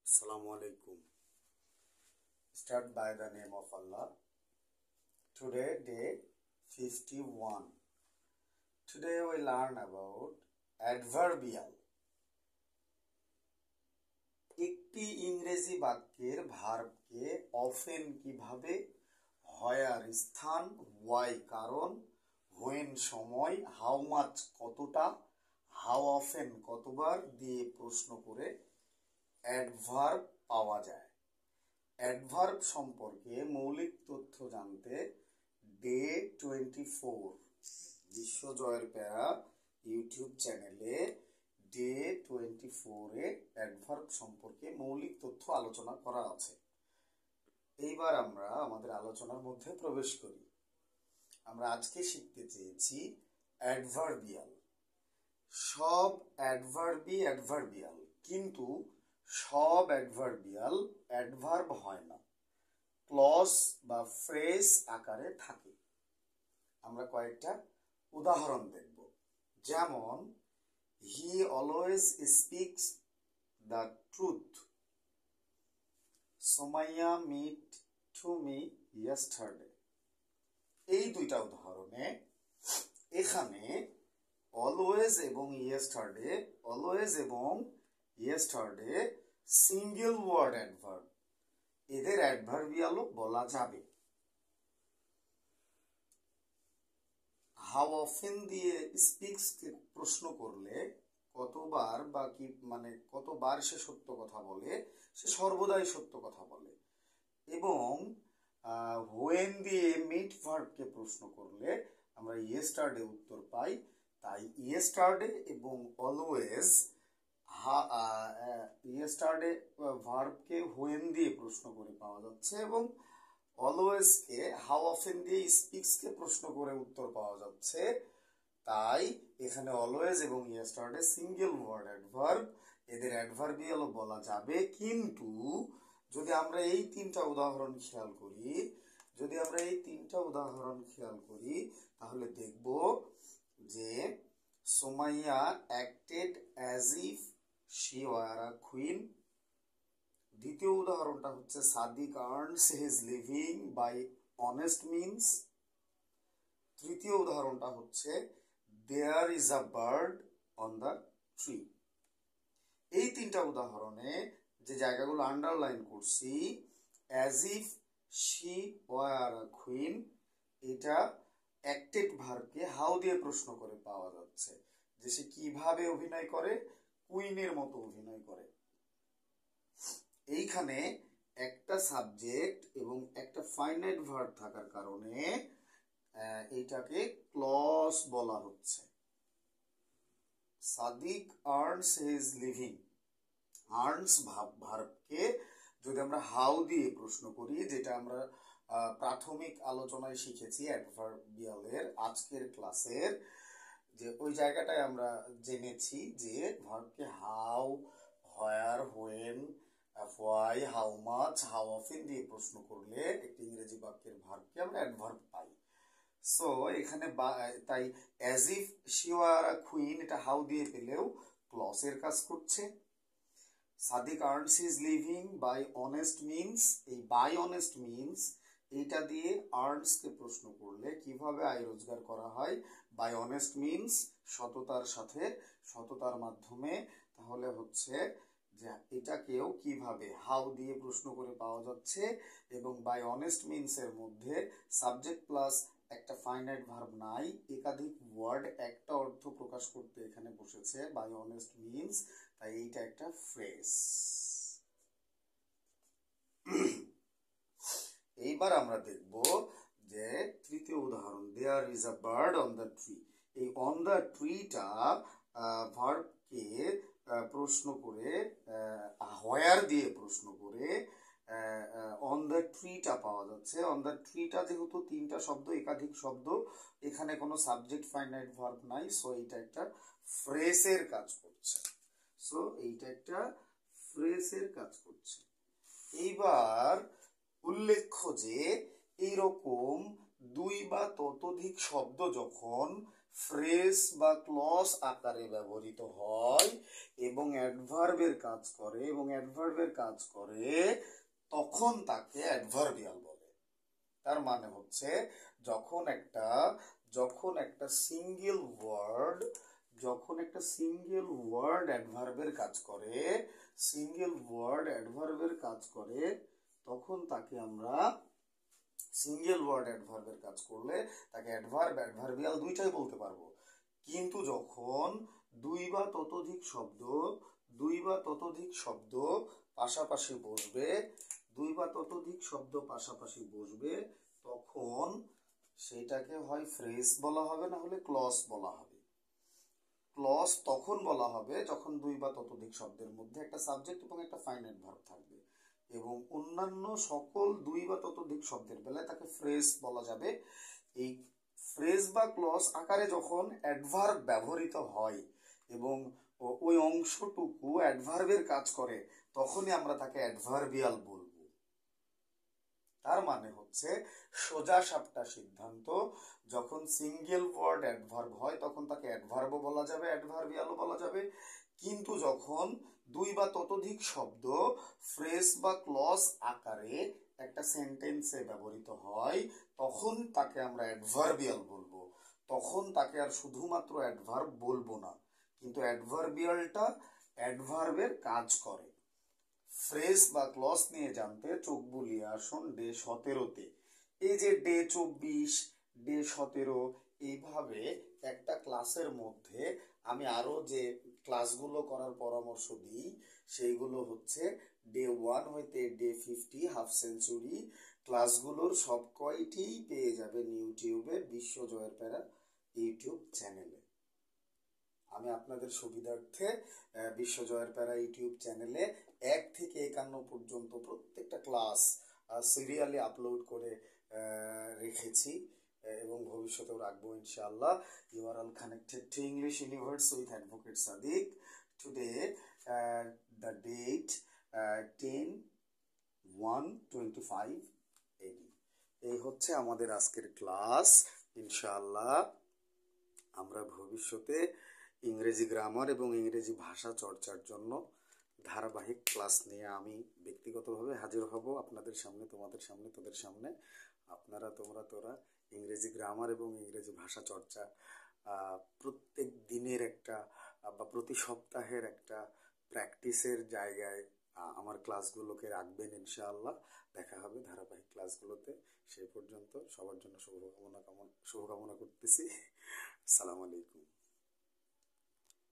Assalamu alaikum. Start by the name of Allah. Today, day 51. Today we learn about adverbial. একটি ইংরেজি বাক্যের ভার্বকে often কিভাবে, হয়ার স্থান, ওয়াই কারণ, হোয়েন সময়, হাউ মাচ কতটা, হাউ অফেন কতবার দিয়ে প্রশ্ন করে অ্যাডভার্ব পাওয়া যায়। অ্যাডভার্ব সম্পর্কে মৌলিক তথ্য জানতে ডে 24 বিশ্বজয়ের প্যারা ইউটিউব চ্যানেলে ডে 24-এ অ্যাডভার্ব সম্পর্কে মৌলিক তথ্য আলোচনা করা আছে। এইবার আমরা আমাদের আলোচনার মধ্যে প্রবেশ করি। আমরা আজকে শিখতে চেয়েছি অ্যাডভার্বিয়াল। সব অ্যাডভার্বই অ্যাডভার্বিয়াল, কিন্তু সব অ্যাডভার্বিয়াল অ্যাডভার্ব হয় না, ক্লজ বা ফ্রেজ আকারে থাকে। আমরা কয়েকটা উদাহরণ দেখব। যেমন, he always speaks the truth, Sumaiya meet to me yesterday. এই দুইটা উদাহরণে এখানে অলওয়েজ এবং ইয়েস্টারডে, অলওয়েজ এবং ইয়েস্টারডে সিঙ্গেল ওয়ার্ড অ্যাডভার্ব, এদের অ্যাডভার্বিয়ালও বলা যাবে। হাউ অফেন দিয়ে স্পিক্স কে প্রশ্ন করলে কতবার বা কি মানে কতবার সে সত্য কথা বলে, সে সর্বদাই সত্য কথা বলে। এবং হোয়েন দিয়ে মিট ভার্বকে প্রশ্ন করলে আমরা ইয়েস্টারডে উত্তর পাই। তাই ইয়েস্টারডে এবং অলওয়েজ, ইয়েস্টারডে ভার্বকে হোয়েন দিয়ে প্রশ্ন করে পাওয়া যাচ্ছে এবং অলওয়েজকে হাউ অফেন দিয়ে স্পিক্সকে প্রশ্ন করে উত্তর পাওয়া যাচ্ছে। তাই এখানে অলওয়েজ এবং ইয়েস্টারডে সিঙ্গেল ওয়ার্ড অ্যাডভার্ব, এদের অ্যাডভার্বিয়ালও বলা যাবে। কিন্তু যদি আমরা এই তিনটা উদাহরণ খেয়াল করি, তাহলে দেখব যে Sumaiya acted as if she were a queen. দ্বিতীয় উদাহরণটা হচ্ছে Sadiq earns his living by honest means. তৃতীয় উদাহরণটা হচ্ছে there is a bird on the tree. এই তিনটা উদাহরণে যে জায়গাগুলো আন্ডারলাইন করছি, as if she were a queen, এটা অ্যাক্টেড ভার্বকে হাউ দিয়ে প্রশ্ন করে পাওয়া যাচ্ছে, যে সে কিভাবে অভিনয় করে, কুইনের মতো অভিনয় করে। এইখানে একটা সাবজেক্ট এবং একটা ফাইনাইট ভার্ব থাকার কারণে এইটাকে ক্লজ বলা হচ্ছে। Sadiq earns his living, earns ভার্বকে যদি আমরা হাউ দিয়ে প্রশ্ন করি, যেটা আমরা প্রাথমিক আলোচনায় শিখেছি অ্যাডভার্বিয়ালের আজকের ক্লাসের, যে ওই জায়গাটায় আমরা জেনেছি যে ভার্বকে how, where, when, why, how much, how often দিয়ে প্রশ্ন করলে একটি ইংরেজি বাক্যের ভার্বকে আমরা অ্যাডভার্ব পাই। সো এখানে তাই as if she were a queen, এটা হাউ দিয়ে পেলেও ক্লজের কাজ করছে। Sadiq earns his living by honest means, এই বাই অনেস্ট মিনস এইটা দিয়ে আর্নসকে প্রশ্ন করলে কিভাবে আয় রোজগার করা হয়, বাই অনেস্ট মিনস সততার সাথে, সততার মাধ্যমে। তাহলে হচ্ছে যে এটাকেও কিভাবে হাউ দিয়ে প্রশ্ন করে পাওয়া যাচ্ছে। এবং বাই অনেস্ট মিনস এর মধ্যে সাবজেক্ট প্লাস একটা ফাইনাইট ভার্ব নাই, একাধিক ওয়ার্ড একটা অর্থ প্রকাশ করতে এখানে বসেছে বাই অনেস্ট মিনস, তাই এইটা একটা ফ্রেজ। এইবার আমরা দেখব যে তৃতীয় উদাহরণ, there is a bird on the tree. এই অন দ্য ট্রিটা ভার্বকে প্রশ্ন করে, হোয়ার দিয়ে প্রশ্ন করে অন দ্য ট্রিটা পাওয়া যাচ্ছে। অন দ্য ট্রিটা যেহেতু তিনটা শব্দ, একাধিক শব্দ, এখানে কোনো সাবজেক্ট ফাইনাইট ভার্ব নাই, সো এইটা একটা ফ্রেজের কাজ করছে। এইবার উল্লেখ্য যে এইরকম দুই বা ততোধিক শব্দ যখন ফ্রেজ বা ক্লজ আকারে ব্যবহৃত হয় এবং অ্যাডভার্বের কাজ করে তখন তাকে অ্যাডভার্বিয়াল বলে। তার মানে হচ্ছে যখন একটা সিঙ্গেল ওয়ার্ড অ্যাডভার্বের কাজ করে তখন তাকে আমরা সিঙ্গেল ওয়ার্ড অ্যাডভার্বের কাজ করলে তাকে অ্যাডভার্বিয়াল দুইটাই বলতে পারবো। কিন্তু যখন দুই বা ততোধিক শব্দ পাশাপাশি বসবে তখন সেটাকে হয় ফ্রেজ বলা হবে না হলে ক্লজ বলা হবে। ক্লজ তখন বলা হবে যখন দুই বা ততোধিক শব্দের মধ্যে একটা সাবজেক্ট এবং একটা ফাইনাইট ভার্ব থাকবে, এবং অন্যান্য সকল দুই বা ততোধিক শব্দের বেলায় তাকে ফ্রেজ বলা যাবে। এই ফ্রেজ বা ক্লজ আকারে যখন অ্যাডভার্ব ব্যবহৃত হয় এবং ওই অংশটুকু অ্যাডভার্বের কাজ করে তখনই আমরা তাকে অ্যাডভার্বিয়াল বলবো। তার মানে হচ্ছে সোজা সাপটা সিদ্ধান্ত, যখন সিঙ্গেল ওয়ার্ড অ্যাডভার্ব হয় তখন তাকে অ্যাডভার্বও বলা যাবে, অ্যাডভার্বিয়ালও বলা যাবে। কিন্তু যখন দুই বা ততোধিক শব্দ ফ্রেজ বা ক্লজ আকারে একটা সেন্টেন্সে ব্যবহৃত হয় তখন তাকে আমরা অ্যাডভার্বিয়াল বলবো। তখন তাকে আর শুধুমাত্র অ্যাডভার্ব বলবো না, কিন্তু অ্যাডভার্বিয়ালটা অ্যাডভার্বের কাজ করে। ফ্রেজ বা ক্লজ নিয়ে জানতে চোখ বুলিয়ে আসুন ডে 17-তে। এই যে ডে 24, ডে 17 এইভাবে একটা ক্লাসের মধ্যে আমি আরো যে ক্লাসগুলো করার পরামর্শ দিই সেইগুলো হচ্ছে ডে 1 হইতে ডে 50 হাফ সেঞ্চুরি ক্লাসগুলোর সব কয়টি পেয়ে যাবেন ইউটিউবের বিশ্বজয়ের প্যারা ইউটিউব চ্যানেলে। আমি আপনাদের সুবিধার্থে বিশ্বজয়ের প্যারা ইউটিউব চ্যানেলে 1 থেকে 51 পর্যন্ত প্রত্যেকটা ক্লাস সিরিয়ালি আপলোড করে রেখেছি এবং ভবিষ্যতেও রাখবো ইনশাআল্লাহ। You are all connected to English universe with advocate Sadiq. Today the date 10/1/25 AD। এই হচ্ছে আমাদের আজকের ক্লাস। ইনশাআল্লাহ আমরা ভবিষ্যতে ইংরেজি গ্রামার এবং ইংরেজি ভাষা চর্চার জন্য ধারাবাহিক ক্লাস নিয়ে আমি ব্যক্তিগতভাবে হাজির হব আপনাদের সামনে, তোমাদের সামনে, তোদের সামনে। তোরা ইংরেজি গ্রামার এবং ইংরেজি ভাষা চর্চা প্রত্যেক দিনের একটা বা প্রতি সপ্তাহের একটা প্র্যাকটিসের জায়গায় আমার ক্লাসগুলোকে রাখবেন ইনশাআল্লাহ। দেখা হবে ধারাবাহিক ক্লাসগুলোতে। সেই পর্যন্ত সবার জন্য শুভকামনা করতেছি। আসসালামু আলাইকুম।